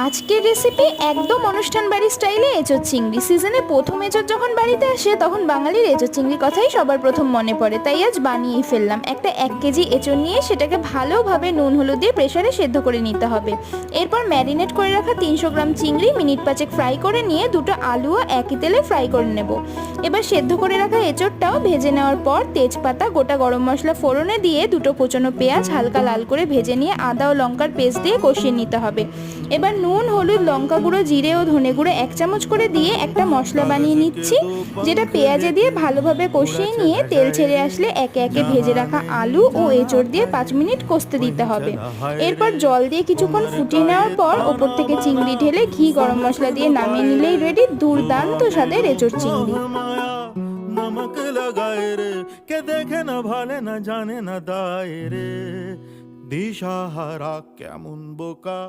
আজকের রেসিপি একদম অনুষ্ঠান বাড়ির স্টাইলে এঁচোড় চিংড়ি। সিজনে প্রথম এঁচোড় যখন বাড়িতে আসে তখন বাঙালির এঁচোড় চিংড়ির কথাই সবার প্রথম মনে পড়ে, তাই আজ বানিয়েই ফেললাম। একটা 1 কেজি এঁচোড় নিয়ে সেটাকে ভালোভাবে নুন হলুদ দিয়ে প্রেসারে সেদ্ধ করে নিতে হবে। এরপর ম্যারিনেট করে রাখা 300 গ্রাম চিংড়ি মিনিট 5 ফ্রাই করে নিয়ে দুটো আলুও একই তেলে ফ্রাই করে নেব। এবার সেদ্ধ করে রাখা এঁচোড়টাও ভেজে নেওয়ার পর তেজপাতা, গোটা গরম মশলা ফোড়নে দিয়ে দুটো কোচানো পেঁয়াজ হালকা লাল করে ভেজে নিয়ে আদা ও লঙ্কার পেস্ট দিয়ে কষিয়ে নিতে হবে। এবার নুন, হলুদ, লঙ্কা গুঁড়ো, জিরে ও ধনে গুঁড়ো 1 চামচ করে দিয়ে একটা মশলা বানিয়ে নিচ্ছি, যেটা পেঁয়াজে দিয়ে ভালোভাবে কষিয়ে নিয়ে তেল ছেড়ে আসলে একে একে ভেজে রাখা আলু ও এঁচোড় দিয়ে 5 মিনিট কষতে দিতে হবে। এরপর জল দিয়ে কিছুক্ষণ ফুটিয়ে নেওয়ার পর ওপর থেকে চিংড়ি ঢেলে ঘি গরম মশলা দিয়ে নামিয়ে নিলেই রেডি দুর্দান্ত স্বাদের এঁচোড় চিংড়ি। नमक लगाए रे के देखे ना भाले ना जाने ना दाए रे दिशाहारा केमन बोका।